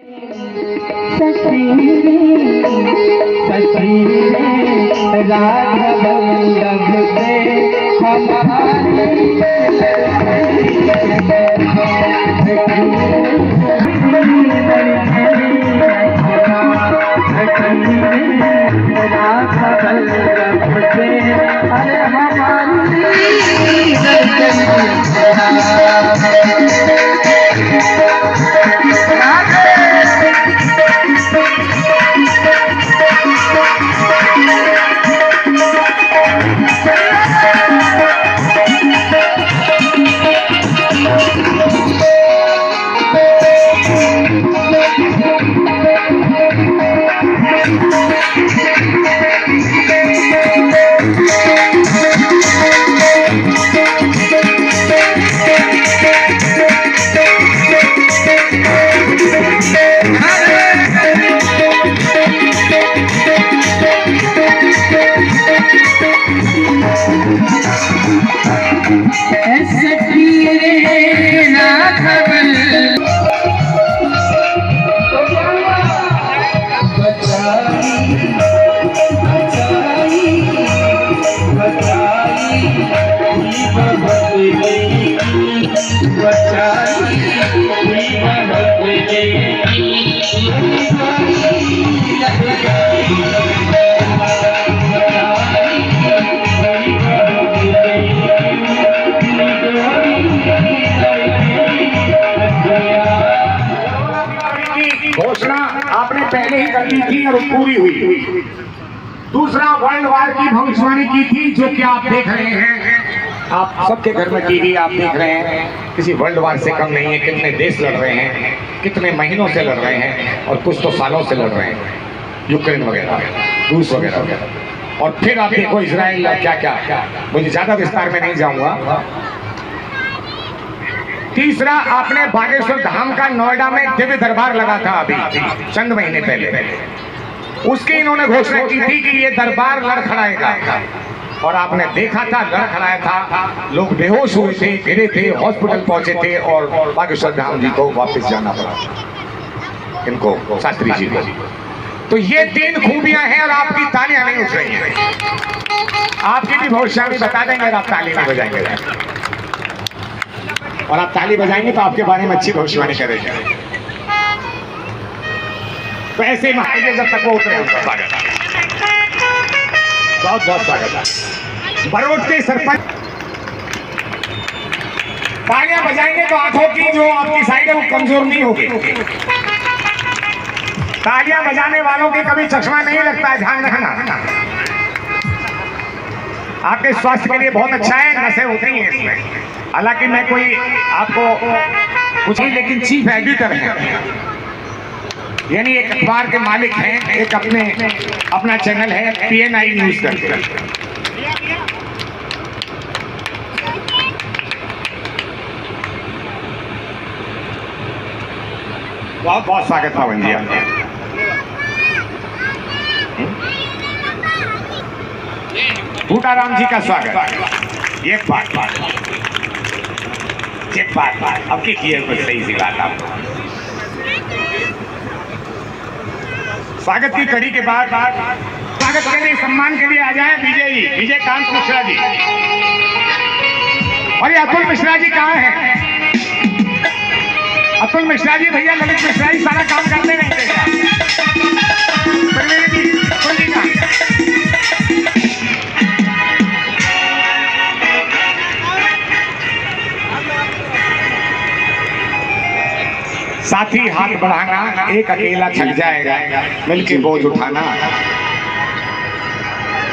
सखी राघव लभ से हमारी राघव लभ से अरे हमारी घोषणा आपने पहले ही कर दी थी और पूरी हुई। दूसरा वर्ल्ड वार की भविष्यवाणी की थी, जो कि आप देख रहे हैं। आप सबके घर में टीवी आप देख रहे हैं। किसी वर्ल्ड वार से कम नहीं है। कितने देश लड़ रहे हैं, कितने महीनों से लड़ रहे हैं, और कुछ तो सालों से लड़ रहे हैं। यूक्रेन वगैरह, रूस वगैरह वगैरह। और फिर आप देखो इजराइल क्या क्या। मुझे ज्यादा विस्तार में नहीं जाऊंगा। तीसरा, आपने बागेश्वर धाम का नोएडा में दिव्य दरबार लगा था अभी चंद महीने पहले। उसकी इन्होंने घोषणा की थी कि ये दरबार लड़खड़ाएगा, और आपने देखा था लड़खड़ाया था। लोग बेहोश हुए थे, गिरे थे, हॉस्पिटल पहुंचे थे, और बागेश्वर धाम जी को वापस जाना पड़ा इनको, शास्त्री जी को। तो ये 3 खूबियां हैं, और आपकी तालियां नहीं उठ रही हैं। आपकी भी भविष्यवाणी बता देंगे और आप ताली नहीं बजाएंगे, और आप ताली बजाएंगे तो आपके बारे में अच्छी भविष्यवाणी करेंगे। तो ऐसे ही जब तक वो उतरे, उनका स्वागत है, बहुत बहुत स्वागत है। बरोट के सरपंच तालियां बजाएंगे तो आंखों की जो आपकी साइड है वो कमजोर नहीं होगी। तालियां बजाने वालों के कभी चश्मा नहीं लगता है, ध्यान रखना। आपके स्वास्थ्य के लिए बहुत अच्छा है, नशे होते ही हैं इसमें। हालांकि मैं कोई आपको कुछ नहीं, लेकिन चीफ एडिटर है, यानी एक अखबार के मालिक हैं। एक अपना चैनल है PNI न्यूज करके। बहुत बहुत स्वागत पवन जी आपका। बूटाराम जी का स्वागत। एक बात अब की है कुछ सही सी बात। आपको स्वागत की कड़ी के बाद स्वागत के लिए, सम्मान के लिए आ जाए विजयकांत मिश्रा जी। और ये अतुल मिश्रा जी कहाँ हैं? अतुल मिश्रा जी, भैया ललित मिश्रा जी सारा काम करते रहते हैं। साथी हाथ बढ़ाना, एक अकेला थक जाएगा, मिलके बोझ उठाना।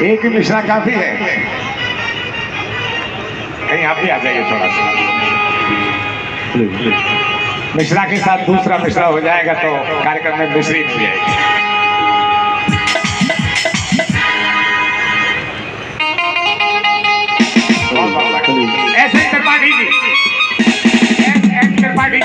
एक ही मिश्रा काफी है। कहीं आप भी आ जाइए थोड़ा सा। मिश्रा के साथ दूसरा मिश्रा हो जाएगा तो कार्यक्रम में मिश्री मिल जाएगी। ऐसे त्रिपाठी जी, त्रिपाठी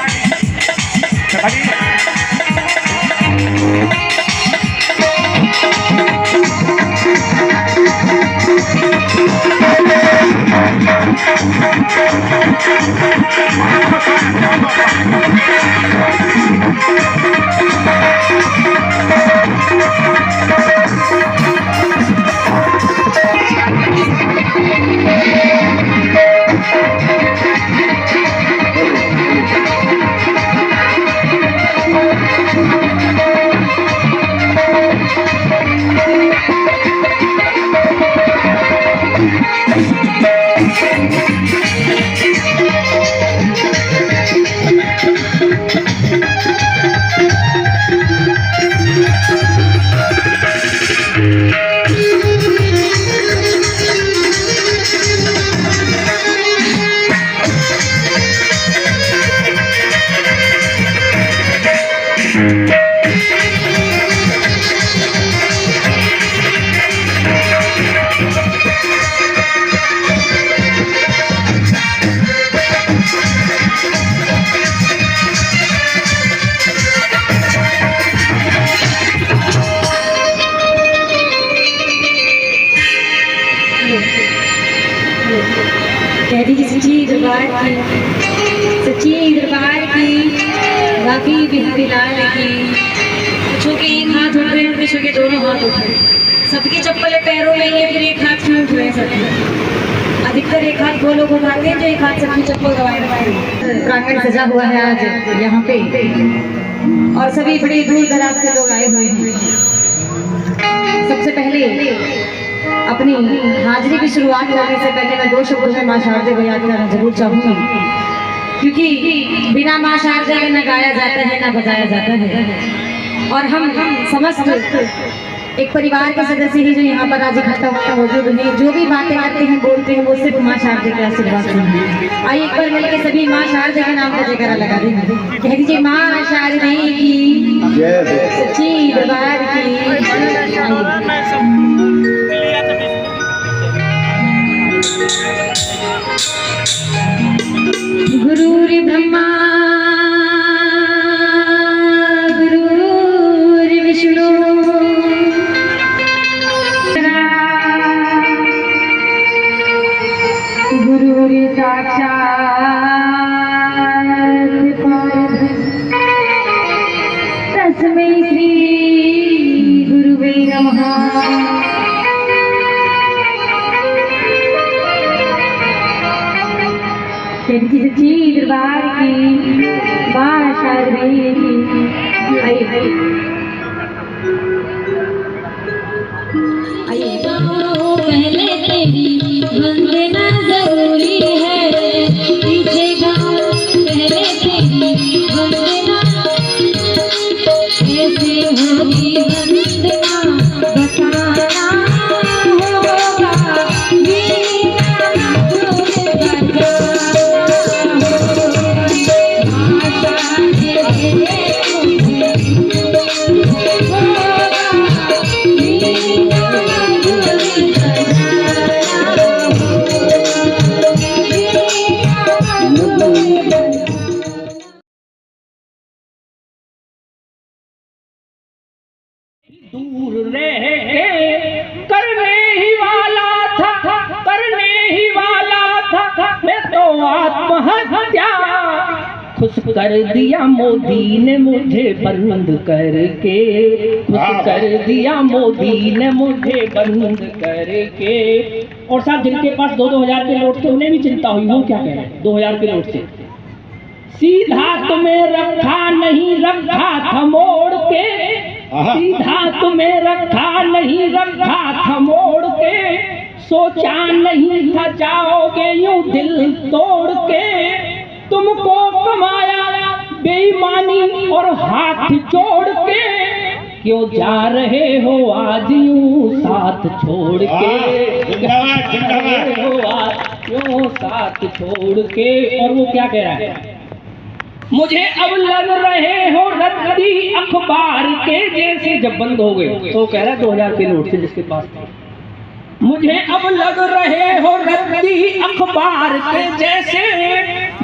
काफी बिहतिलाल की, कुछों के एक हाथ उठ रहे हैं, कुछों के दोनों हाथ उठ रहे हैं। सबकी चप्पलें पैरों में है, फिर एक हाथ क्यों उठ रहे हैं सबके? अधिकतर एक हाथ वो लोग उठाते हैं जो एक हाथ सबकी चप्पल दबाए। प्रांगण सजा हुआ है आज यहाँ पे और सभी बड़े दूर दराज से लोग आए हुए हैं। सबसे पहले अपनी हाजिरी की शुरुआत करने से पहले मैं 2 शब्दों में माँ शारदे को याद करना जरूर चाहूँगी, क्योंकि बिना माँ शारदे के न गाया जाता है न बजाया जाता है। और हम समस्त एक परिवार के सदस्य ही जो यहाँ पर आज इकट्ठा हुए मौजूद हैं, जो भी बातें करते हैं बोलते हैं वो सिर्फ माँ शारदे के आशीर्वाद से हैं। आइए एक बार मिलकर सभी माँ शारदे के नाम का जयकारा लगा देंगे। कह दीजिए माँ शारदे की सच्ची दरबार की। गुरुर् ब्रह्मा गुरुर् विष्णु गुरुर् साक्षात् परब्रह्म तस्मै श्री गुरुवे नमः। सच्ची दरबार की माँ शारदे की। आइए पहले तेरी वंदना जरूरी है, पीछे गाओ पहले तेरी वंदना। कैसे होगी वंदना बताना होगा, दूर रह के करने ही वाला था, करने ही वाला था मैं तो आत्महत्या। खुश कर दिया मोदी ने मुझे बंद करके, खुश कर दिया मोदी ने मुझे बंद करके। और साथ जिनके पास 2-2 हजार के नोट थे उन्हें भी चिंता हुई, वो क्या कह रहे हैं 2 हजार के नोट से सीधा तुम्हें रखा नहीं, रखा था मोड़ के, सीधा तुम्हें रखा नहीं, रखा था मोड़ के। सोचा नहीं था जाओगे यूं दिल तोड़ के, तुमको कमाया बेईमानी और हाथ जोड़ के। क्यों जा रहे हो आज यूं साथ छोड़ के, क्यों साथ छोड़ के। और वो क्या कह रहा है, मुझे अब लग रहे हो रद्दी अखबार के जैसे। जब बंद हो गए तो कह रहा है 2 हजार के नोट से जिसके पास था, मुझे अब लग रहे हो रद्दी अखबार के जैसे।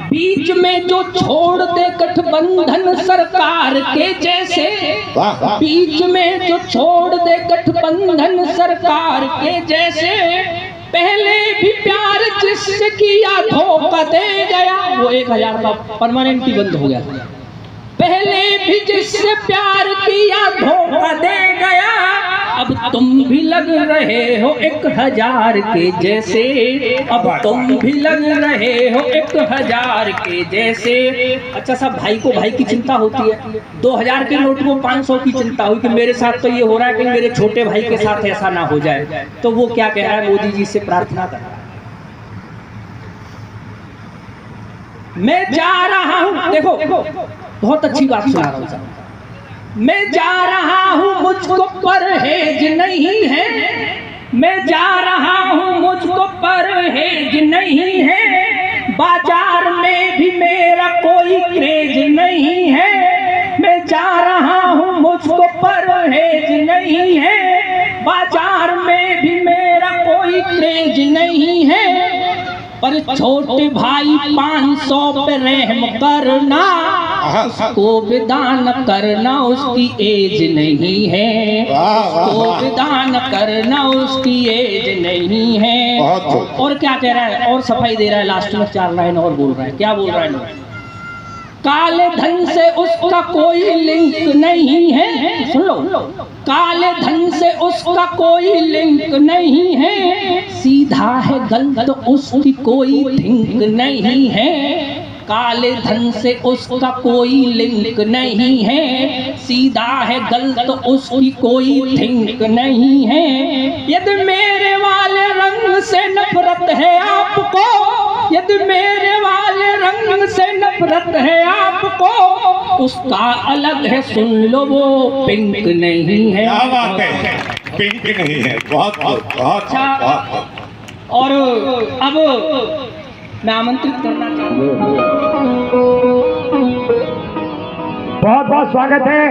बीच में जो छोड़ दे गठबंधन सरकार के जैसे, बीच में जो छोड़ दे गठबंधन सरकार के जैसे। पहले भी प्यार जिससे किया धोखा दे गया, वो 1 हजार का परमानेंट ही बंद हो गया। पहले भी जिससे प्यार किया धोखा दे गया, अब तुम भी लग रहे हो 1 हजार के जैसे। अब तुम भी लग रहे हो 1 हजार के जैसे। अच्छा साहब, भाई को भाई की चिंता होती है, 2 हजार के नोट को 500 की चिंता हुई कि मेरे साथ तो ये हो रहा है कि मेरे छोटे भाई के साथ ऐसा ना हो जाए। तो वो क्या कह रहा है, मोदी जी से प्रार्थना कर रहा है, मैं जा रहा हूं। देखो बहुत अच्छी बात सुना रहा हूं साहब, मैं जा रहा हूँ मुझको परहेज नहीं है, मैं जा रहा हूँ मुझको परहेज नहीं है। बाजार में भी मेरा कोई क्रेज नहीं है, मैं जा रहा हूँ मुझको परहेज नहीं है। बाजार में भी मेरा कोई क्रेज नहीं है। पर छोटे भाई 500 पे रहम करना, उसको विदान करना उसकी एज नहीं है, उसको विदान करना उसकी एज नहीं है। और क्या कह रहा है, और सफाई दे रहा है, लास्ट में 4 लाइन और बोल रहा है। क्या बोल रहा है, काले धन से उसका कोई लिंक नहीं है, सुन लो, काले धन से उसका कोई लिंक नहीं है, सीधा है गलत उसकी कोई थिंक नहीं है, काले धन से उसका कोई लिंक नहीं है, सीधा है गलत उसकी कोई थिंक नहीं है। यदि मेरे वाले रंग से नफरत है आपको, यदि मेरे वाले रंग से नफरत है आपको, उसका अलग है, सुन लो, वो पिंक नहीं है। क्या बात है, पिंक नहीं है, बहुत बहुत बहुत अच्छा। और अब मैं आमंत्रित करना चाहूँगा, बहुत बहुत स्वागत है।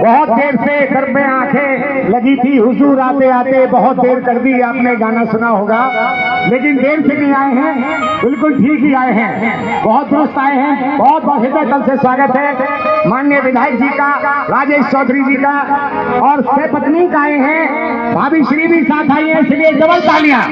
बहुत देर से घर में आंखें लगी थी, हुजूर आते आते बहुत देर कर दी, आपने गाना सुना होगा, लेकिन देर से नहीं आए हैं, बिल्कुल ठीक ही आए हैं, बहुत दुरुस्त आए हैं। बहुत बहुत हृदय तल से स्वागत है माननीय विधायक जी का, राजेश चौधरी जी का, और पत्नी का आए हैं, भाभी श्री भी साथ आई है, इसलिए डबल तालियां।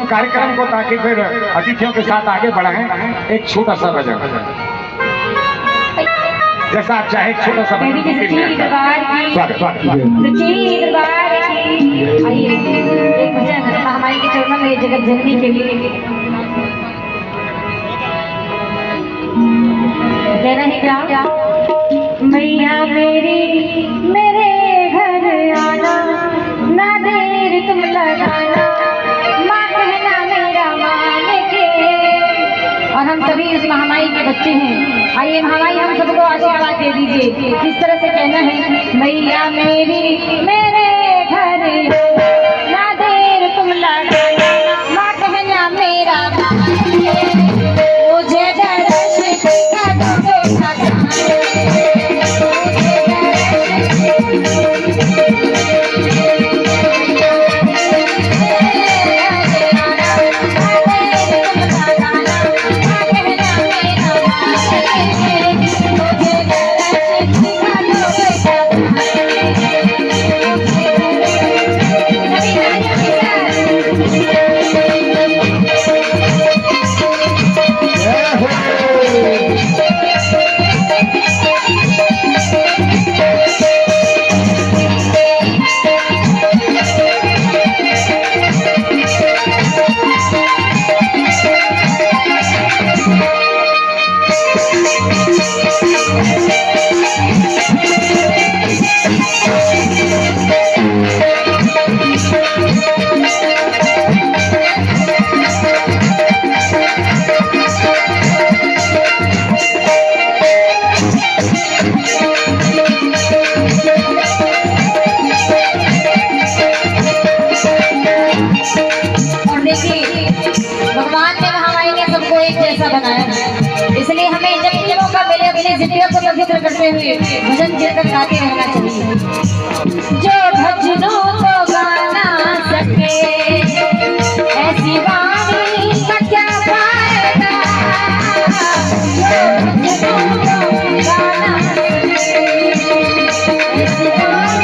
कार्यक्रम को ताकि फिर अतिथियों के साथ आगे बढ़ाएं, एक छोटा सा भजन, जैसा आप चाहे, छोटा सा भजन। एक भजन हमारे के चरणों में जगत जननी के लिए कहना है क्या? मैया मेरी मेरे घर आना, ना देर तुम लगाना, और हम सभी इस महामाई के बच्चे हैं। आइए महामाई हम सबको आशीर्वाद दे दीजिए। किस तरह से कहना है? मैया मेरी मेरे घर ना देर तुम लगाना, माँ कहना मेरा मुझे दर्श का देखा इसलिए हमें जब भी मौका मिले अपने जिंदगियों को पवित्र करते हुए भजन कीर्तन गाते रहना चाहिए। जो भजनों को गाना सके ऐसी वाणी का क्या फायदा, जो भजनों को गाना सके ऐसी वाणी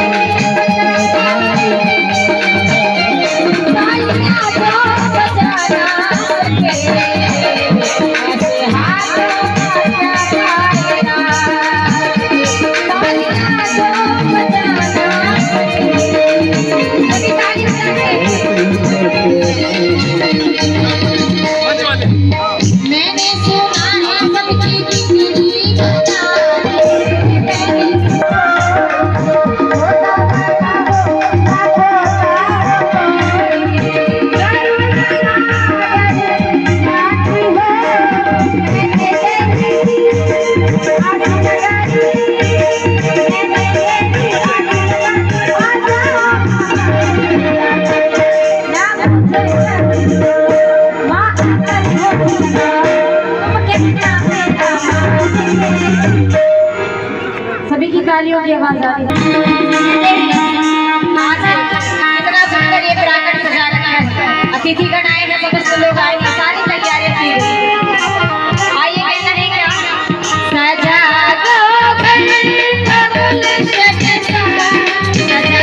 सभी की तालियों की आवाज आती है। बारात लोग आएंगे, सारी तैयारियां की गई। आइए कहना है क्या, सजा दो घर गुलशन सा, सजा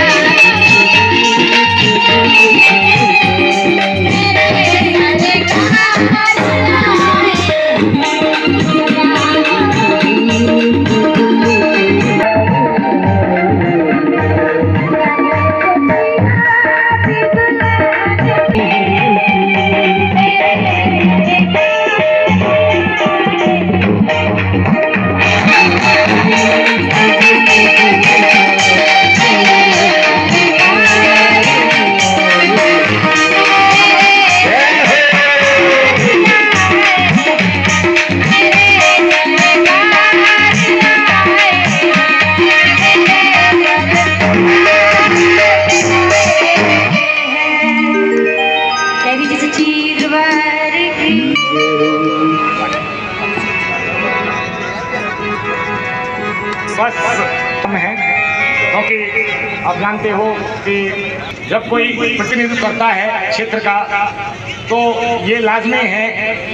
बस हम हैं, क्योंकि आप जानते हो कि जब कोई प्रतिनिधित्व करता है क्षेत्र का तो ये लाजमी है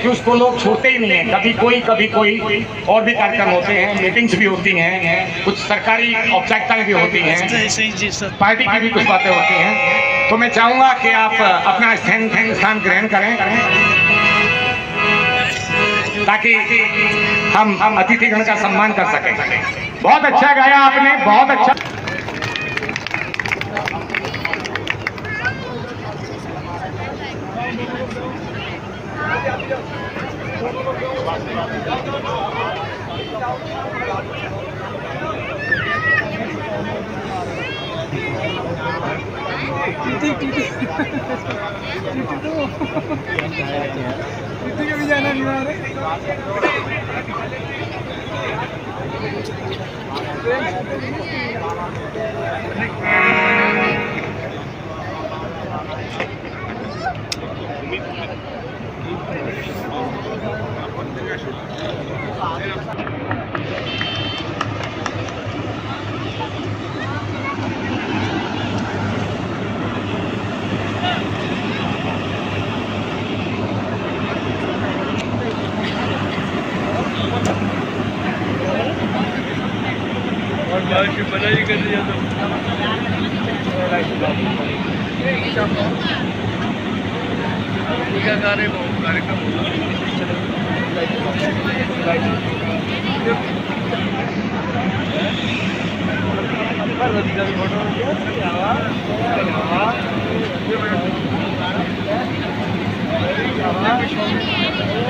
कि उसको लोग छोड़ते ही नहीं हैं। कभी कोई और भी कार्यक्रम होते हैं, मीटिंग्स भी होती हैं, कुछ सरकारी औपचारिकताएं भी होती हैं, पार्टी की भी कुछ बातें होती हैं। तो मैं चाहूँगा कि आप अपना स्थान ग्रहण करें ताकि हम अतिथिगण का सम्मान कर सकें। बहुत अच्छा गाया आपने, बहुत अच्छा।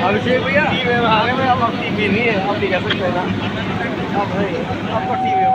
अभिषेक भैया आगे में आप टीवी नहीं है, आप नहीं कह सकते ना, आप भाई आपका टीवी है।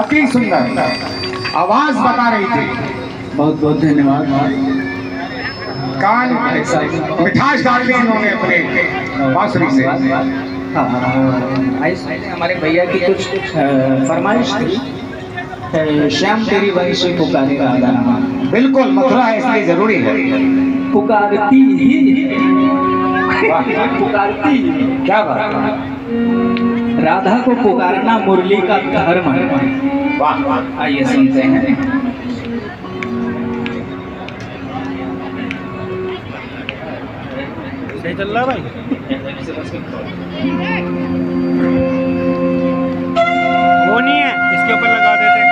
अति सुंदर आवाज बता रही थी। बहुत बहुत धन्यवाद। कान मिठास डाल दी इन्होंने अपने बांसुरी से। हमारे भैया की कुछ फरमाइश थी, श्याम तेरी वंशी पुकारे राधा नामा। बिल्कुल मथुरा है इसलिए जरूरी है। पुकारती ही पुकारती क्या बात, राधा को पुकारना मुरली का धर्म है। वाह। आइए सुनते हैं। चल रहा भाई, वो नहीं है, इसके ऊपर लगा देते।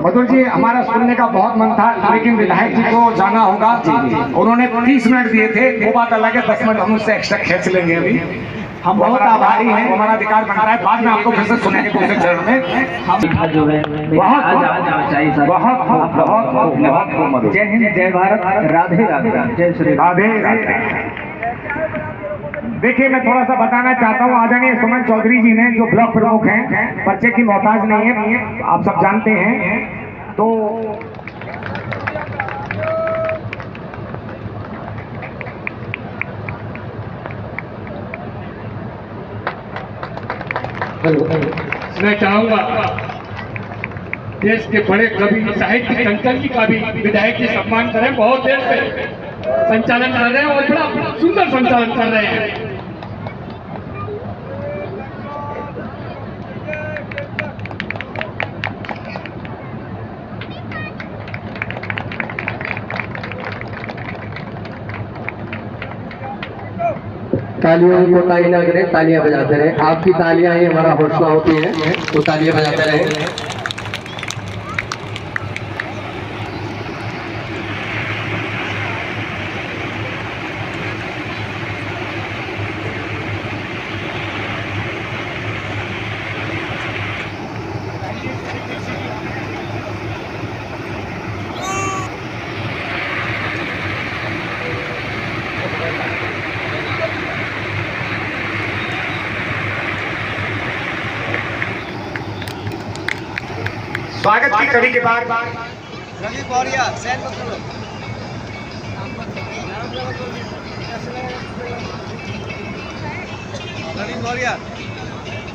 मधुर जी, हमारा सुनने का बहुत मन था, लेकिन विधायक जी को जाना होगा। उन्होंने 30 मिनट दिए थे, वो बात अलग है, 10 मिनट हम उससे एक्स्ट्रा खींच लेंगे। अभी हम बहुत आभारी हैं, हमारा अधिकार बनता है, बाद में आपको फिर से सुनेंगे दूसरे चरण में। हम जो है बहुत मधुर। जय हिंद, जय भारत, राधे राधे, जय श्री राधे राधे। देखिए, मैं थोड़ा सा बताना चाहता हूँ, आदरणीय सुमन चौधरी जी ने, जो ब्लॉक प्रमुख हैं, परिचय की मोहताज नहीं है, आप सब जानते हैं। तो मैं चाहूंगा देश के बड़े कवि साहित्य चंचल जी का भी विधायक जी सम्मान करें। बहुत देर से संचालन कर रहे हैं और बड़ा सुंदर संचालन कर रहे हैं। तालियों को ताली ना करें, तालियां बजाते रहे। आपकी तालियां ही हमारा हौसला होती है, तो तालियां बजाते रहे। स्वागत की कड़ी के बाद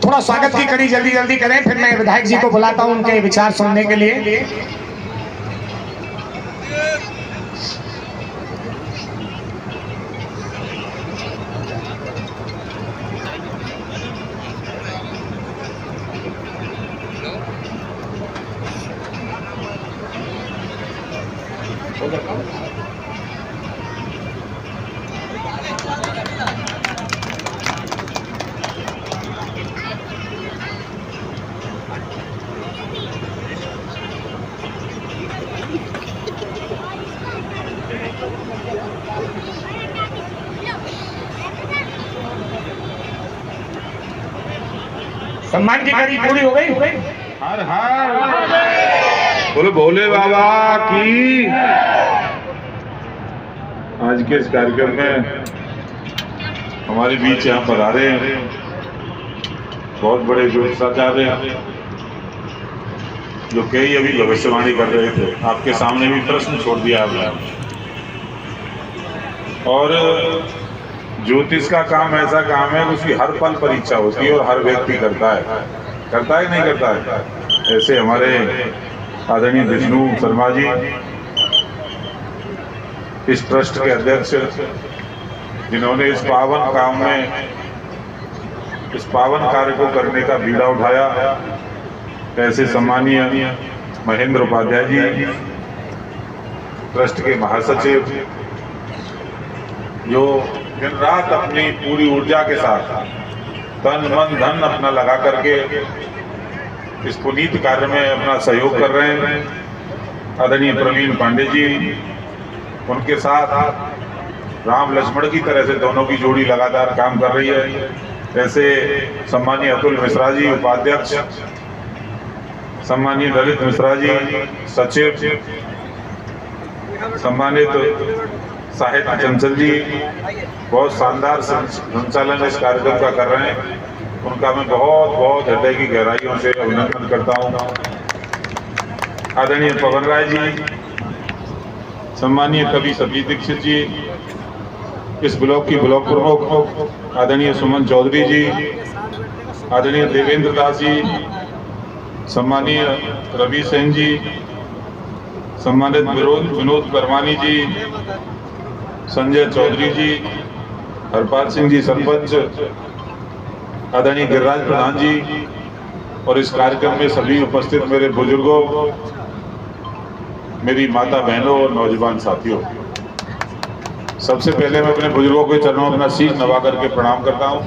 थोड़ा स्वागत की कड़ी जल्दी जल्दी करें, फिर मैं विधायक जी को बुलाता हूं उनके विचार सुनने के लिए। सम्मान की कड़ी पूरी हो गई। हर हर बोले भोले बाबा की। आज के इस कार्यक्रम में हमारे बीच यहाँ पर आ रहे हैं बहुत बड़े ज्योतिषाचार्य, जो कई अभी भविष्यवाणी कर रहे थे। आपके सामने भी प्रश्न छोड़ दिया आपने। और ज्योतिष का काम ऐसा काम है, उसकी हर पल परीक्षा होती है और हर व्यक्ति करता है नहीं करता है। ऐसे हमारे आदरणीय विष्णु शर्मा जी, इस ट्रस्ट के अध्यक्ष, जिन्होंने इस पावन काम में, इस पावन कार्य को करने का बीड़ा उठाया। ऐसे सम्मानीय महेंद्र उपाध्याय जी, ट्रस्ट के महासचिव, जो दिन रात अपनी पूरी ऊर्जा के साथ तन मन धन अपना लगा करके इस पुनीत कार्य में अपना सहयोग कर रहे हैं। आदरणीय प्रवीण पांडे जी, उनके साथ राम लक्ष्मण की तरह से दोनों की जोड़ी लगातार काम कर रही है। ऐसे सम्मानीय अतुल मिश्रा जी उपाध्यक्ष, सम्मानीय ललित मिश्रा जी सचिव, सम्मानित साहित्य चंचल जी बहुत शानदार संचालन इस कार्यक्रम का कर रहे हैं। उनका मैं बहुत बहुत हृदय की गहराइयों से अभिनंदन करता हूँ। आदरणीय पवन राय जी, सम्मानीय कवि सती दीक्षित जी, इस ब्लॉक की ब्लॉक प्रमुख आदरणीय सुमन चौधरी जी, आदरणीय देवेंद्र दास जी, सम्मानीय रवि सेन जी, सम्मानित विनोद परमानी जी, संजय चौधरी जी, हरपाल सिंह जी सरपंच, आदरणीय गिरिराज प्रधान जी, और इस कार्यक्रम में सभी उपस्थित मेरे बुजुर्गों, मेरी माता बहनों और नौजवान साथियों, सबसे पहले मैं अपने बुजुर्गों के चरणों में अपना शीश नवा करके प्रणाम करता हूं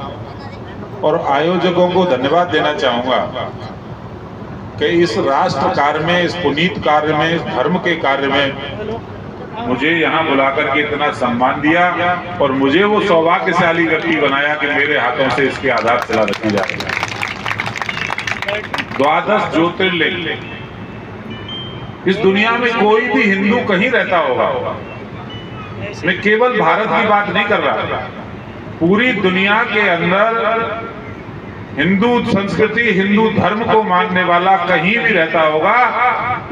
और आयोजकों को धन्यवाद देना चाहूंगा कि इस राष्ट्र कार्य में, इस पुनीत कार्य में, इस धर्म के कार्य में मुझे यहाँ बुलाकर के इतना सम्मान दिया और मुझे वो सौभाग्यशाली व्यक्ति बनाया कि मेरे हाथों से इसकी आधारशिला रखी जा रही है। 12 ज्योतिर्लिंग, इस दुनिया में कोई भी हिंदू कहीं रहता होगा, मैं केवल भारत की बात नहीं कर रहा, पूरी दुनिया के अंदर हिंदू संस्कृति, हिंदू धर्म को मानने वाला कहीं भी रहता होगा,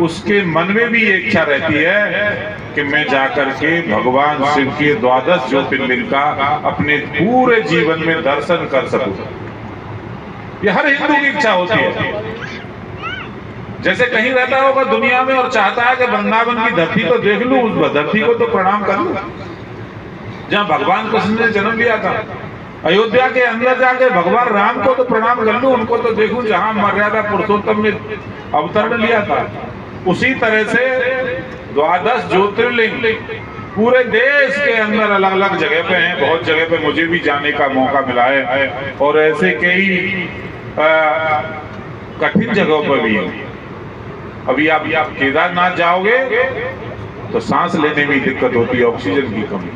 उसके मन में भी ये इच्छा रहती है कि मैं जाकर के भगवान शिव के 12 ज्योतिर्लिंग का अपने पूरे जीवन में दर्शन कर सकूं। ये हर हिंदू की इच्छा होती है। जैसे कहीं रहता होगा दुनिया में और चाहता है कि वृंदावन की धरती तो देख लूं, उस धरती को तो प्रणाम कर लूं जहां भगवान कृष्ण ने जन्म लिया था। अयोध्या के अंदर जाके भगवान राम को तो प्रणाम कर लूं, उनको तो देखूं जहां मर्यादा पुरुषोत्तम ने अवतरण लिया था। उसी तरह से 12 ज्योतिर्लिंग पूरे देश के अंदर अलग अलग जगह पे हैं। बहुत जगह पे मुझे भी जाने का मौका मिला है और ऐसे कई कठिन जगहों पर भी हैं। अभी आप केदारनाथ जाओगे तो सांस लेने में दिक्कत होती है, ऑक्सीजन की कमी।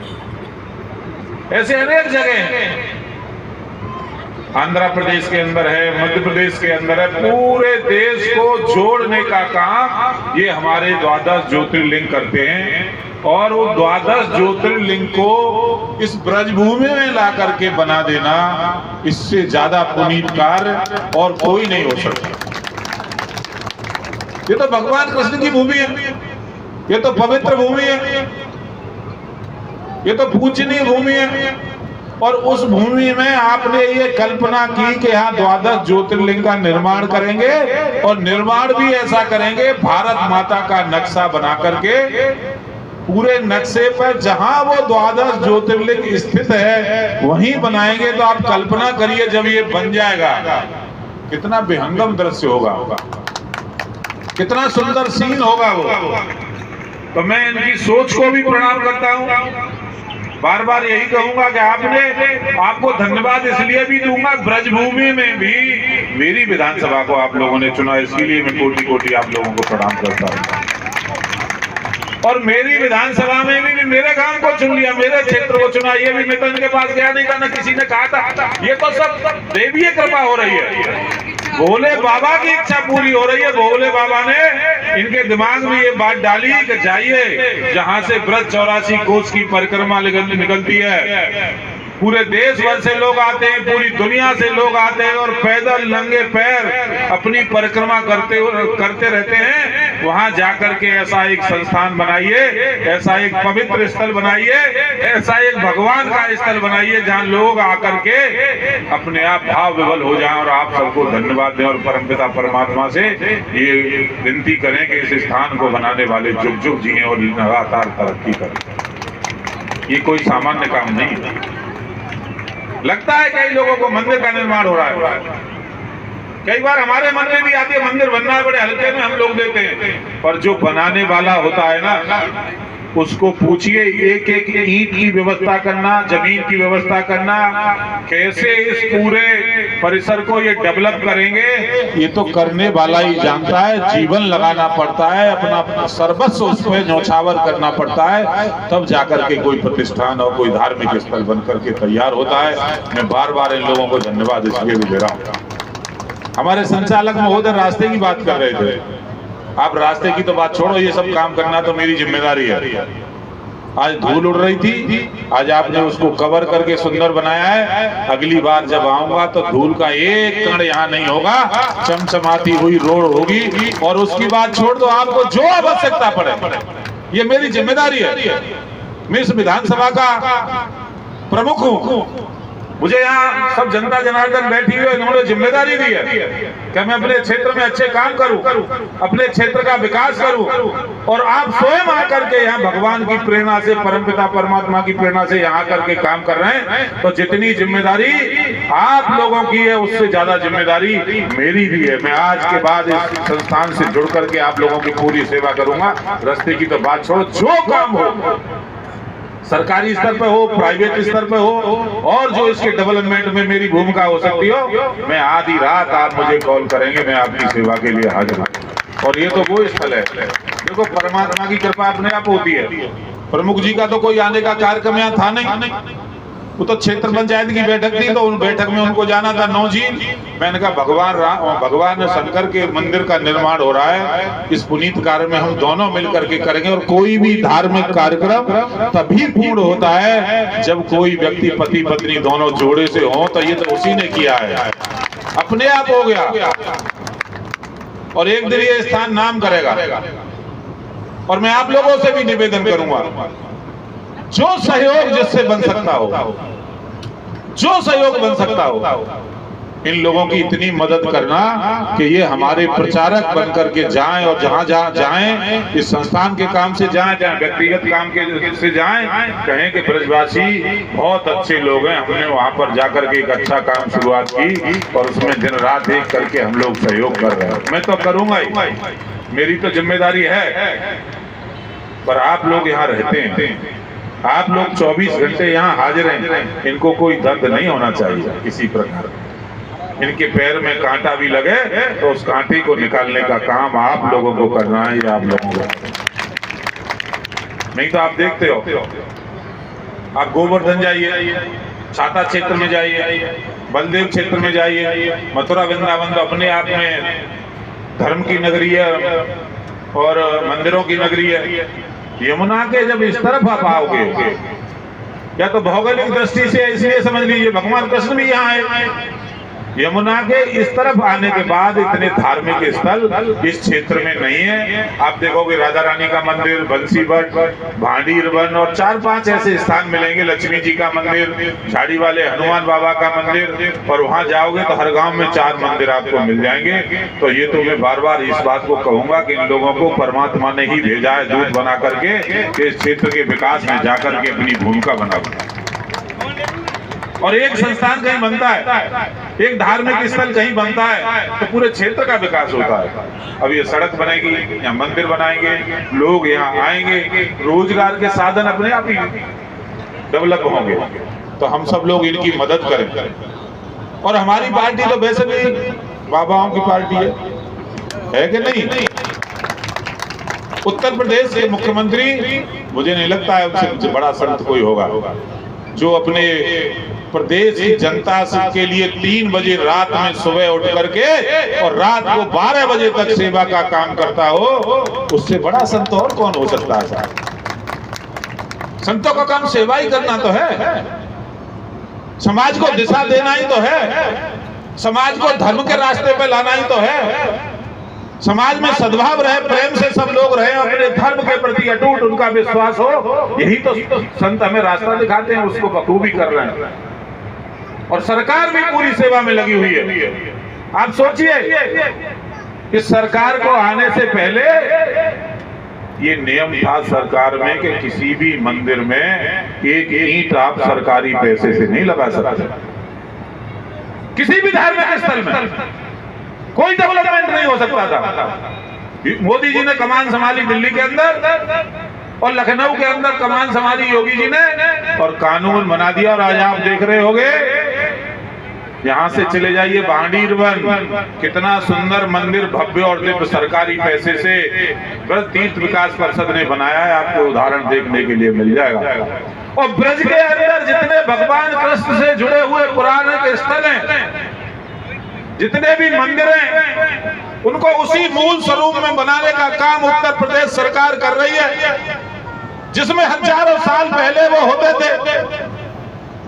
ऐसे अनेक जगह हैं, आंध्र प्रदेश के अंदर है, मध्य प्रदेश के अंदर है। पूरे देश को जोड़ने का काम ये हमारे 12 ज्योतिर्लिंग करते हैं और वो 12 ज्योतिर्लिंग को इस ब्रजभूमि में ला करके बना देना, इससे ज्यादा पुनीत कार्य और कोई नहीं हो सकता। ये तो भगवान कृष्ण की भूमि है, ये तो पवित्र भूमि है, ये तो पूजनीय भूमि है और उस भूमि में आपने ये कल्पना की कि यहाँ 12 ज्योतिर्लिंग का निर्माण करेंगे और निर्माण भी ऐसा करेंगे भारत माता का नक्शा बना करके पूरे नक्शे पर जहां वो 12 ज्योतिर्लिंग स्थित है वहीं बनाएंगे। तो आप कल्पना करिए जब ये बन जाएगा कितना विहंगम दृश्य होगा, कितना सुंदर सीन होगा वो। तो मैं इनकी सोच को भी प्रणाम करता हूँ। बार बार यही कहूंगा कि आपको धन्यवाद इसलिए भी दूंगा, ब्रजभूमि में भी मेरी विधानसभा को आप लोगों ने चुना, इसके लिए मैं कोटि कोटि आप लोगों को प्रणाम करता हूँ। और मेरी विधानसभा में भी मेरे गांव को चुन लिया, मेरे क्षेत्र को चुना। ये भी मैं तो इनके पास गया नहीं था, न किसी ने कहा था। ये तो सब देवीय कृपा हो रही है, भोले बाबा की इच्छा पूरी हो रही है। भोले बाबा ने इनके दिमाग में ये बात डाली कि जाइए जहां से ब्रज 84 कोस की परिक्रमा निकलती है, पूरे देश भर से लोग आते हैं, पूरी दुनिया से लोग आते हैं और पैदल नंगे पैर अपनी परिक्रमा करते रहते हैं। वहां जाकर के ऐसा एक संस्थान बनाइए, ऐसा एक पवित्र स्थल बनाइए, ऐसा एक भगवान का स्थल बनाइए जहां लोग आकर के अपने आप भाव विवल हो जाएं और आप सबको धन्यवाद दें और परमपिता परमात्मा से ये विनती करें कि इस स्थान को बनाने वाले जुग जुग जिए और लगातार तरक्की करें। ये कोई सामान्य काम नहीं है। लगता है कई लोगों को मंदिर का निर्माण हो रहा है, कई बार हमारे मन में भी आती है मंदिर बनना है, बड़े हल्के में हम लोग देते हैं, पर जो बनाने वाला होता है ना उसको पूछिए, एक एक ईंट की व्यवस्था करना, जमीन की व्यवस्था करना, कैसे इस पूरे परिसर को ये डेवलप करेंगे, ये तो करने वाला ही जानता है। जीवन लगाना पड़ता है, अपना सर्वस्व उस पर न्यौछावर करना पड़ता है, तब जाकर के कोई प्रतिष्ठान और कोई धार्मिक स्थल बन करके तैयार होता है। मैं बार बार इन लोगों को धन्यवाद इसलिए भी दे रहा हूँ। हमारे संचालक महोदय रास्ते की बात कर रहे थे, आप रास्ते की तो बात छोड़ो, ये सब काम करना तो मेरी जिम्मेदारी है। आज धूल उड़ रही थी, आज आपने उसको कवर करके सुंदर बनाया है। अगली बार जब आऊंगा तो धूल का एक कण यहाँ नहीं होगा, चमचमाती हुई रोड होगी। और उसकी बात छोड़ दो, आपको जो आवश्यकता पड़े, ये मेरी जिम्मेदारी है। मैं इस विधानसभा का प्रमुख हूँ, मुझे यहाँ सब जनता जनार्दन बैठी हुई, इन्होंने जिम्मेदारी दी है कि मैं अपने क्षेत्र में अच्छे काम करूं, अपने क्षेत्र का विकास करूं। और आप स्वयं आकर के यहाँ भगवान की प्रेरणा से, परमपिता परमात्मा की प्रेरणा से यहाँ करके काम कर रहे हैं, तो जितनी जिम्मेदारी आप लोगों की है उससे ज्यादा जिम्मेदारी मेरी भी है। मैं आज के बाद इस संस्थान से जुड़ करके आप लोगों की पूरी सेवा करूंगा। रास्ते की तो बात छोड़ो, जो काम हो सरकारी स्तर पे हो, प्राइवेट स्तर पे हो, और जो इसके डेवलपमेंट में मेरी भूमिका हो सकती हो, मैं आधी रात आप मुझे कॉल करेंगे, मैं आपकी सेवा के लिए हाजिर हूँ। और ये तो वो स्थल है, देखो परमात्मा की कृपा अपने आप होती है। प्रमुख जी का तो कोई आने का कार्यक्रम यहाँ था नहीं, वो तो क्षेत्र पंचायत की बैठक थी, तो उन बैठक में उनको जाना था 9 जी। मैंने कहा भगवान शंकर के मंदिर का निर्माण हो रहा है, इस पुनीत कार्य में हम दोनों मिलकर के करेंगे। और कोई भी धार्मिक कार्यक्रम तभी पूर्ण होता है जब कोई व्यक्ति पति पत्नी दोनों जोड़े से हो, तो ये तो उसी ने किया है, अपने आप हो गया। और एक दिन ये स्थान नाम करेगा। और मैं आप लोगों से भी निवेदन करूंगा, जो सहयोग जिससे बन सकता हो, जो सहयोग बन सकता हो, इन लोगों की इतनी मदद करना कि ये हमारे प्रचारक बन करके जाएं, और जहां जहां जाएं, इस संस्थान के काम से जाएं, जहां व्यक्तिगत काम के से जाएं, कहें कि ब्रजवासी बहुत अच्छे लोग हैं, हमने वहां पर जाकर के एक अच्छा काम शुरुआत की और उसमें दिन रात एक करके हम लोग सहयोग कर रहे हैं। मैं तो करूंगा ही, मेरी तो जिम्मेदारी है, पर आप लोग यहाँ रहते हैं, आप लोग 24 घंटे यहाँ हाजिर हैं, इनको कोई दर्द नहीं होना चाहिए किसी प्रकार। इनके पैर में कांटा भी लगे तो उस कांटे को निकालने का काम आप लोगों को करना है, या आप लोगों को नहीं। तो आप देखते हो, आप गोवर्धन जाइए, छाता क्षेत्र में जाइए, बलदेव क्षेत्र में जाइए, मथुरा वृंदावन तो अपने आप में धर्म की नगरी है और मंदिरों की नगरी है। यमुना के जब इस तरफ आप आओगे, या तो भौगोलिक दृष्टि से इसलिए समझ लीजिए भगवान कृष्ण भी यहाँ आए। यमुना के इस तरफ आने के बाद इतने धार्मिक स्थल इस क्षेत्र में नहीं है। आप देखोगे राधा रानी का मंदिर, बंसीबट, भांडीर वन और 4-5 ऐसे स्थान मिलेंगे, लक्ष्मी जी का मंदिर, झाड़ी वाले हनुमान बाबा का मंदिर, और वहां जाओगे तो हर गांव में 4 मंदिर आपको मिल जाएंगे। तो ये तो मैं बार बार इस बात को कहूंगा कि इन लोगों को परमात्मा ने ही भेजा है दूत बना करके, इस क्षेत्र के विकास में जाकर के अपनी भूमिका बना। और एक संस्थान कहीं बनता है, एक धार्मिक स्थल कहीं बनता है, तो पूरे क्षेत्र का विकास होता है। अब ये सड़क बनेगी, यहाँ मंदिर बनाएंगे, लोग यहाँ आएंगे, रोजगार के साधन अपने आप ही डेवलप होंगे। तो हम सब लोग इनकी मदद करें। और हमारी पार्टी तो वैसे भी बाबाओं की पार्टी है कि नहीं? उत्तर प्रदेश के मुख्यमंत्री, मुझे नहीं लगता है उनसे बड़ा संत कोई होगा जो अपने प्रदेश की जनता के लिए 3 बजे रात में सुबह उठ करके और रात को 12 बजे तक सेवा का काम करता हो। उससे बड़ा संत और कौन हो सकता है? संतों का काम सेवा ही करना तो है, समाज को दिशा देना ही तो है, समाज को धर्म के रास्ते पे लाना ही तो है, समाज में सद्भाव रहे, प्रेम से सब लोग रहे, अपने धर्म के प्रति अटूट उनका विश्वास हो। यही तो संत हमें रास्ता दिखाते हैं, उसको बखूबी कर रहे हैं। और सरकार भी पूरी सेवा में लगी हुई है। आप सोचिए, इस सरकार को आने से पहले ये नियम था सरकार में कि किसी भी मंदिर में एक ईंट आप सरकारी पैसे से नहीं लगा सकते। किसी भी धार्मिक स्थल में कोई डेवलपमेंट नहीं हो सकता था। मोदी जी ने कमान संभाली दिल्ली के अंदर, और लखनऊ के अंदर कमान संभाली योगी जी ने, और कानून बना दिया। और आज आप देख रहे होंगे, यहाँ से चले जाइए भांडीर वन, कितना सुंदर मंदिर भव्य और दिव्य सरकारी पैसे से ब्रज तीर्थ विकास परिषद ने बनाया है। आपको उदाहरण देखने के लिए मिल जाएगा। और ब्रज के अंदर जितने भगवान कृष्ण से जुड़े हुए पुराने स्थल हैं, जितने भी मंदिर हैं, उनको उसी मूल स्वरूप में बनाने का काम उत्तर प्रदेश सरकार कर रही है। जिसमें हजारों साल पहले वो होते थे,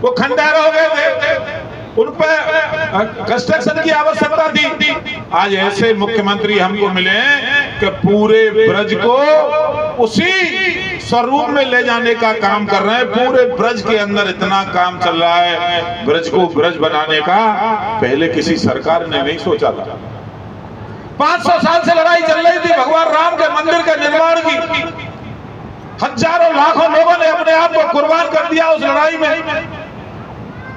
वो खंडहर हो गए थे, उन पर कंस्ट्रक्शन की आवश्यकता थी। आज ऐसे मुख्यमंत्री हमको मिले कि पूरे ब्रज को उसी स्वरूप में ले जाने का काम कर रहे हैं। पूरे ब्रज के अंदर इतना काम चल रहा है, ब्रज को ब्रज बनाने का पहले किसी सरकार ने नहीं सोचा था। 500 साल से लड़ाई चल रही थी भगवान राम के मंदिर के निर्माण की। हजारों लाखों लोगों ने अपने आप को कुर्बान कर दिया उस लड़ाई में।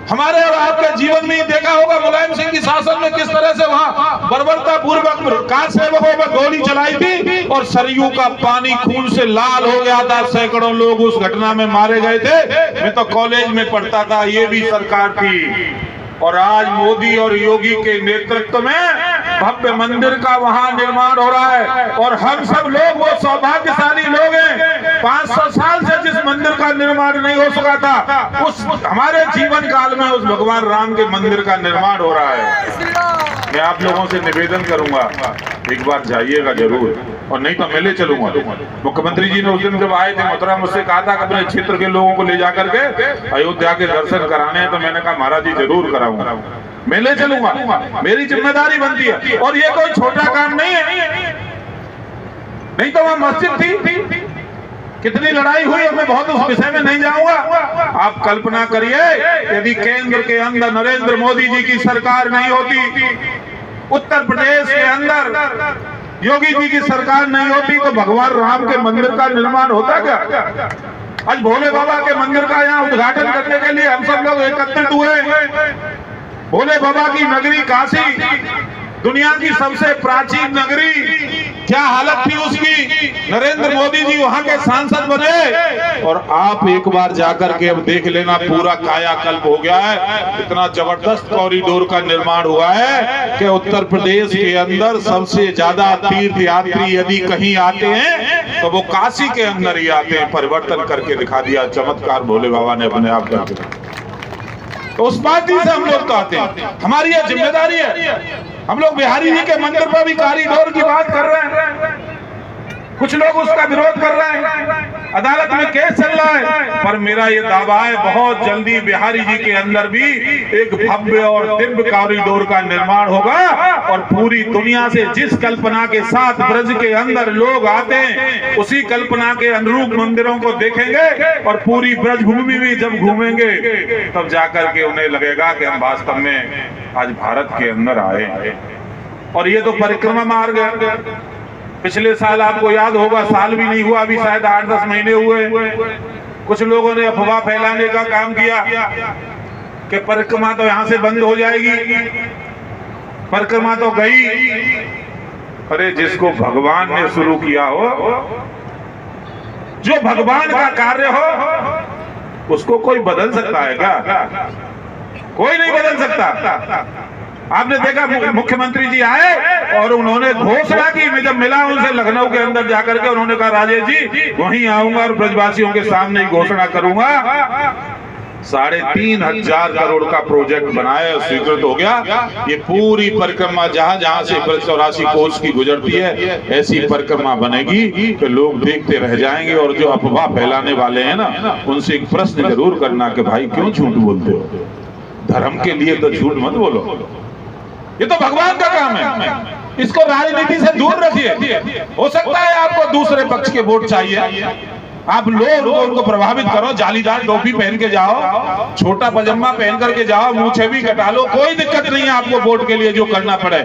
हमारे और आपके जीवन में देखा होगा मुलायम सिंह की शासन में किस तरह से वहां बर्बरता पूर्वक कार सेवकों पर गोली चलाई थी और सरयू का पानी खून से लाल हो गया था। सैकड़ों लोग उस घटना में मारे गए थे। मैं तो कॉलेज में पढ़ता था, ये भी सरकार थी। और आज मोदी और योगी के नेतृत्व में भव्य मंदिर का वहां निर्माण हो रहा है और हम सब लोग वो सौभाग्यशाली लोग हैं। 500 साल से जिस मंदिर का निर्माण नहीं हो सका था, उस हमारे जीवन काल में उस भगवान राम के मंदिर का निर्माण हो रहा है। मैं आप लोगों से निवेदन करूंगा, एक बार जाइएगा जरूर, और नहीं तो मेले चलूंगा। मुख्यमंत्री जी ने उस दिन जब आए थे मथुरा, मुझसे कहा था कि अपने क्षेत्र के लोगों को ले जाकर के अयोध्या के दर्शन कराने हैं, तो मैंने कहा महाराज जी जरूर कराऊंगा, मेले चलूंगा, मेरी जिम्मेदारी बनती है। और ये कोई छोटा काम नहीं है। नहीं तो वहां मस्जिद थी, कितनी लड़ाई हुई, मैं बहुत उस विषय में नहीं जाऊंगा। आप कल्पना करिए यदि केंद्र के अंदर नरेंद्र मोदी जी की सरकार नहीं होती, उत्तर प्रदेश के अंदर योगी जी की सरकार नहीं होती, तो भगवान राम के मंदिर का निर्माण होता क्या? आज भोले बाबा के मंदिर का यहाँ उद्घाटन करने के लिए हम सब लोग एकत्रित हुए। भोले बाबा की नगरी काशी, दुनिया की सबसे प्राचीन नगरी, क्या हालत थी उसकी। नरेंद्र मोदी जी वहां के सांसद बने और आप एक बार जाकर के अब देख लेना, पूरा कायाकल्प हो गया है। इतना जबरदस्त कॉरिडोर का निर्माण हुआ है कि उत्तर प्रदेश के अंदर सबसे ज्यादा तीर्थ यात्री यदि कहीं आते हैं तो वो काशी के अंदर ही आते हैं। परिवर्तन करके दिखा दिया, चमत्कार भोले बाबा ने अपने आप करके। तो उस बात से हम लोग कहते हैं, हमारी यह जिम्मेदारी है। हम लोग बिहारी जी के मंदिर पर भी कॉरिडोर की बात कर रहे हैं, कुछ लोग उसका विरोध कर रहे हैं, अदालत में केस चल रहा है, पर मेरा ये दावा है बहुत जल्दी बिहारी जी के अंदर भी एक भव्य और दिव्य कॉरिडोर का निर्माण होगा और पूरी दुनिया से जिस कल्पना के साथ ब्रज के अंदर लोग आते हैं उसी कल्पना के अनुरूप मंदिरों को देखेंगे और पूरी ब्रज भूमि में जब घूमेंगे तब जाकर के उन्हें लगेगा कि हम वास्तव में आज भारत के अंदर आए। और ये तो परिक्रमा मार्ग है। पिछले साल आपको याद होगा, साल भी नहीं हुआ, अभी शायद 8-10 महीने हुए, कुछ लोगों ने अफवाह फैलाने का काम किया कि परिक्रमा तो यहां से बंद हो जाएगी, परिक्रमा तो गई। अरे जिसको भगवान ने शुरू किया हो, जो भगवान का कार्य हो, उसको कोई बदल सकता है क्या? कोई नहीं बदल सकता। आपने देखा मुख्यमंत्री जी आए और उन्होंने घोषणा की, मैं जब मिला उनसे लखनऊ के अंदर जाकर के, उन्होंने कहा राजेश जी वहीं आऊंगा और ब्रजवासियों के सामने ही घोषणा करूंगा। 3,500 करोड़ का प्रोजेक्ट बनाया, स्वीकृत हो गया। ये पूरी परिक्रमा जहां जहां से 84 कोस की गुजरती है, ऐसी परिक्रमा बनेगी कि लोग देखते रह जाएंगे। और जो अफवाह फैलाने वाले हैं ना, उनसे एक प्रश्न जरूर करना कि भाई क्यों झूठ बोलते हो? धर्म के लिए तो झूठ मत बोलो, ये तो भगवान का काम है। इसको राजनीति से दूर रखिए। हो सकता है आपको दूसरे पक्ष के वोट चाहिए, आप लोग उनको प्रभावित करो, जालीदार टोपी पहन के जाओ, छोटा पजामा पहन करके जाओ, मूंछें भी कटा लो, कोई दिक्कत नहीं है आपको वोट के लिए जो करना पड़े,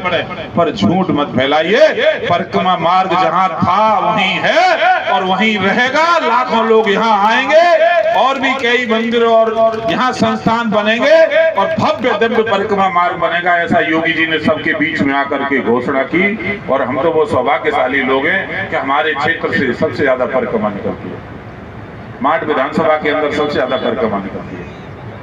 पर झूठ मत फैलाइए। परिक्रमा मार्ग जहां था वहीं है और वहीं रहेगा। लाखों लोग यहाँ आएंगे और भी कई मंदिर और यहाँ संस्थान बनेंगे और भव्य दिव्य परिक्रमा मार्ग बनेगा। ऐसा योगी जी ने सबके बीच में आकर के घोषणा की और हम तो वो सौभाग्यशाली लोग हैं कि हमारे क्षेत्र से सबसे ज्यादा परिक्रमा निकलती है। माठ विधानसभा के अंदर सबसे ज्यादा परिक्रमा निकलती है,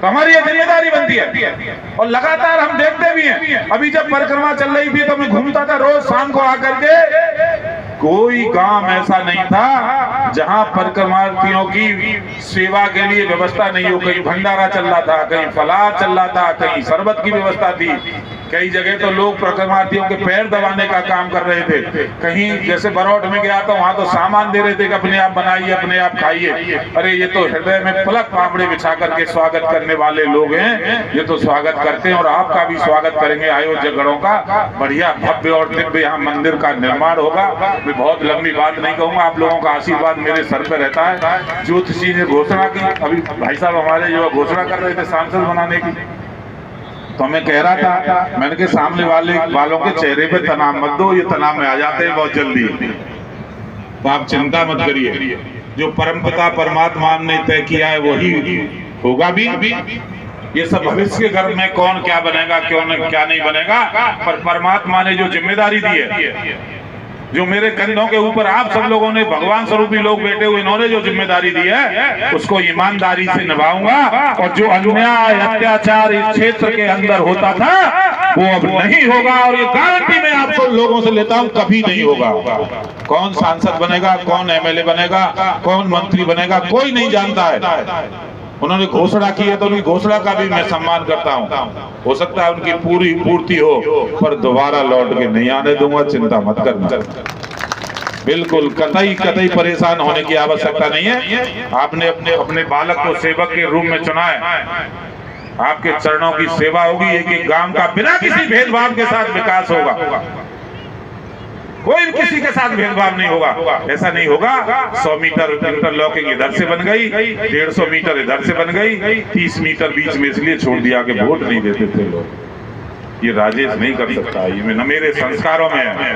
तो हमारी ये जिम्मेदारी बनती है। और लगातार हम देखते भी हैं, अभी जब परिक्रमा चल रही थी तो मैं घूमता था रोज शाम को आकर के, कोई गांव ऐसा नहीं था जहां परिक्रमार्थियों की सेवा के लिए व्यवस्था नहीं हो। कहीं भंडारा चल रहा था, कहीं फलाह चल रहा था, कहीं शरबत की व्यवस्था थी, कई जगह तो लोग परिक्रमार्थियों के पैर दबाने का काम कर रहे थे। कहीं जैसे बरौट में गया तो वहां तो सामान दे रहे थे कि अपने आप बनाइए, अपने आप खाइए। अरे ये तो हृदय में पलक पापड़े बिछा करके स्वागत करने वाले लोग हैं, ये तो स्वागत करते हैं और आपका भी स्वागत करेंगे आयोजकगणों का। बढ़िया भव्य और दिव्य यहाँ मंदिर का निर्माण होगा। मैं बहुत लंबी बात नहीं कहूंगा, आप लोगों का आशीर्वाद मेरे सर पे रहता है। ज्योतिषी ने घोषणा की, अभी भाई साहब हमारे जो घोषणा कर रहे थे सांसद बनाने की, तो मैं कह रहा था, मैंने के सामने वालों के चेहरे पे तनाव मत दो, ये तनाव में आ जाते हैं बहुत जल्दी, तो आप चिंता मत करिए। जो परमपिता परमात्मा ने तय किया है वही होगा भी ये सब भविष्य के घर में कौन क्या बनेगा, क्या नहीं बनेगा, पर परमात्मा ने जो जिम्मेदारी दी है, जो मेरे कंधों के ऊपर आप सब लोगों ने भगवान स्वरूपी लोग बैठे हुए, इन्होंने जो जिम्मेदारी दी है उसको ईमानदारी से निभाऊंगा। और जो अन्याय अत्याचार इस क्षेत्र के अंदर होता था वो अब नहीं होगा, और ये गारंटी मैं आप सब लोगों से लेता हूं कभी नहीं होगा। कौन सांसद बनेगा, कौन एमएलए बनेगा, कौन मंत्री बनेगा, कोई नहीं जानता है। उन्होंने घोषणा की है तो उनकी घोषणा का भी मैं सम्मान करता हूं। हो सकता है उनकी पूरी पूर्ति हो, पर दोबारा लौट के नहीं आने दूंगा, चिंता मत करना। बिल्कुल कतई परेशान होने की आवश्यकता नहीं है। आपने अपने बालक को सेवक के रूप में चुना है, आपके चरणों की सेवा होगी। एक गांव का बिना किसी भेदभाव के साथ विकास होगा, कोई किसी के साथ भेदभाव नहीं होगा। ऐसा नहीं होगा 100 मीटर इंटरलॉकिंग इधर से बन गई, 150 मीटर इधर से बन गई, 30 मीटर बीच में इसलिए छोड़ दिया कि वोट नहीं देते थे लोग। ये राजेश नहीं कर सकता, ये न मेरे संस्कारों में है,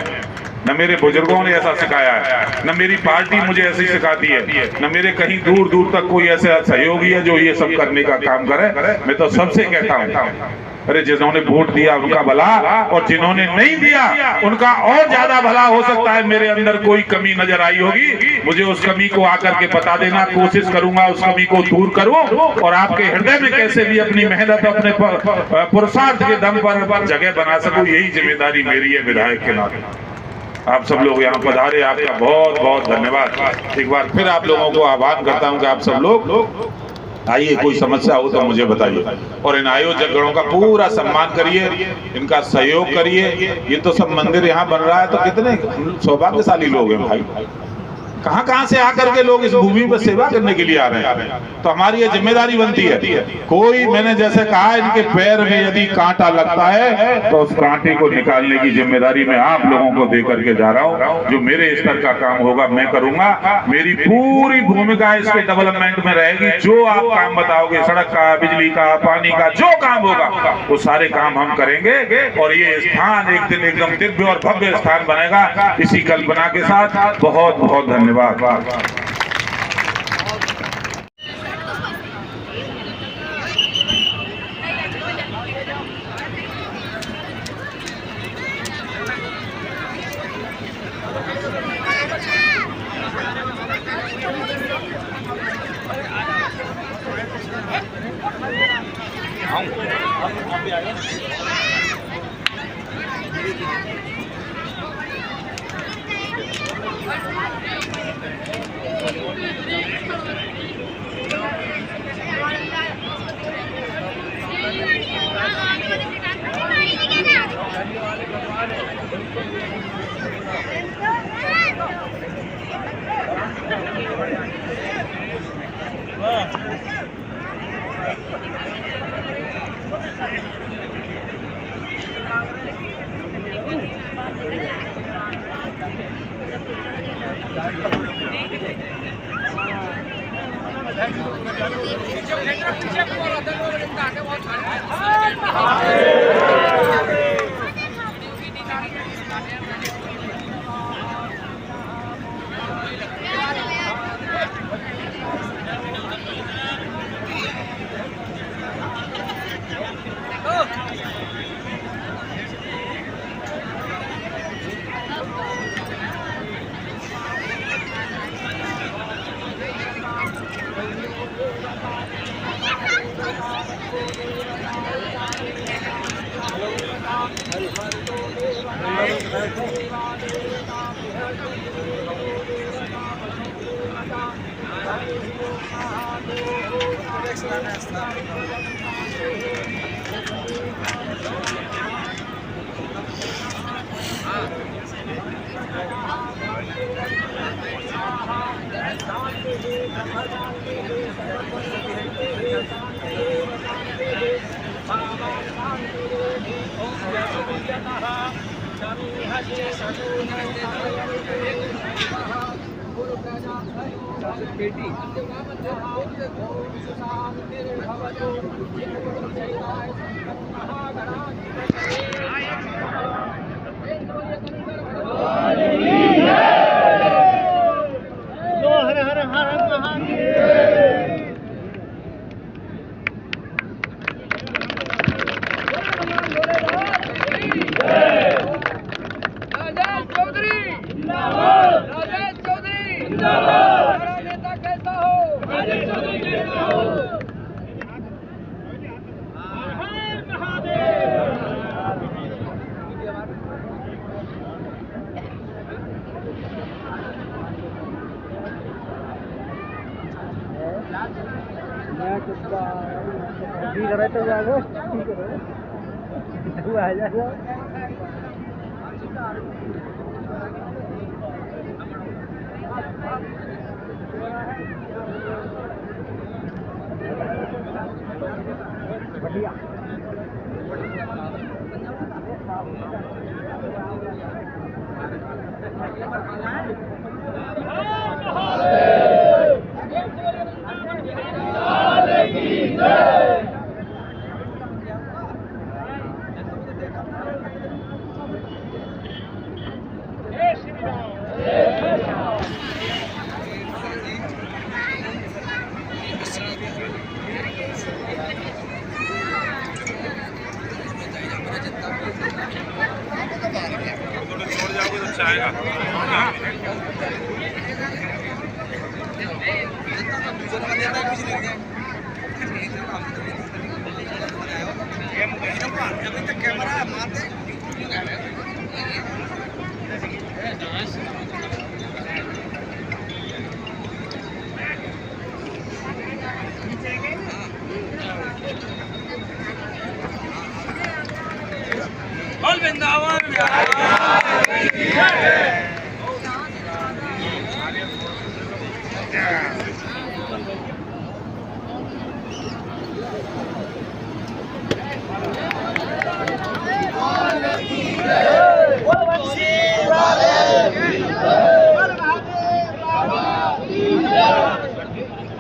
न मेरे बुजुर्गों ने ऐसा सिखाया है, न मेरी पार्टी मुझे ऐसे ही सिखाती है, न मेरे कहीं दूर दूर तक कोई ऐसा सहयोगी है जो ये सब करने का काम करे। मैं तो सबसे कहता हूँ, अरे जिन्होंने वोट दिया उनका भला, और जिन्होंने नहीं दिया उनका और ज्यादा भला हो सकता है। मेरे अंदर कोई कमी नजर आई होगी, मुझे उस कमी को आकर के बता देना, कोशिश करूंगा उस कमी को दूर करूं, और आपके हृदय में कैसे भी अपनी मेहनत, अपने पुरुषार्थ के दम पर जगह बना सकूं, यही जिम्मेदारी मेरी है विधायक के नाते। आप सब लोग यहाँ पधारे, आपका बहुत बहुत धन्यवाद। एक बार फिर आप लोगों को आह्वान करता हूँ कि आप सब लोग आइए, कोई समस्या हो तो मुझे बताइए, और इन आयोजक गणों का पूरा सम्मान करिए, इनका सहयोग करिए। ये तो सब मंदिर यहाँ बन रहा है तो कितने सौभाग्यशाली लोग हैं भाई, कहाँ से आकर के लोग इस भूमि पर सेवा करने के लिए आ रहे हैं। तो हमारी ये जिम्मेदारी बनती है, कोई, मैंने जैसे कहा, इनके पैर में यदि कांटा लगता है तो उस कांटे को निकालने की जिम्मेदारी मैं आप लोगों को दे करके जा रहा हूँ। जो मेरे स्तर का काम होगा मैं करूंगा, मेरी पूरी भूमिका इसके डेवलपमेंट में रहेगी। जो आप काम बताओगे, सड़क का, बिजली का, पानी का, जो काम होगा वो सारे काम हम करेंगे, और ये स्थान एक दिन एकदम दिव्य और भव्य स्थान बनेगा। इसी कल्पना के साथ बहुत बहुत धन्यवाद।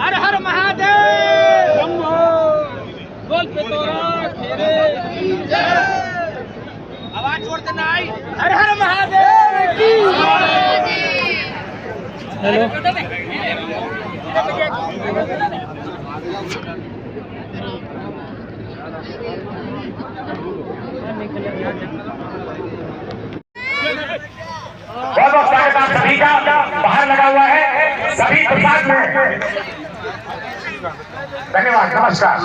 हर हर महादेव बोल पे आवाज छोड़ देना आई। हर हर महादेव की हेलो बहुत बहुत स्वागत आप सभी का बाहर लगा हुआ है सभी प्रसाद में। धन्यवाद, नमस्कार।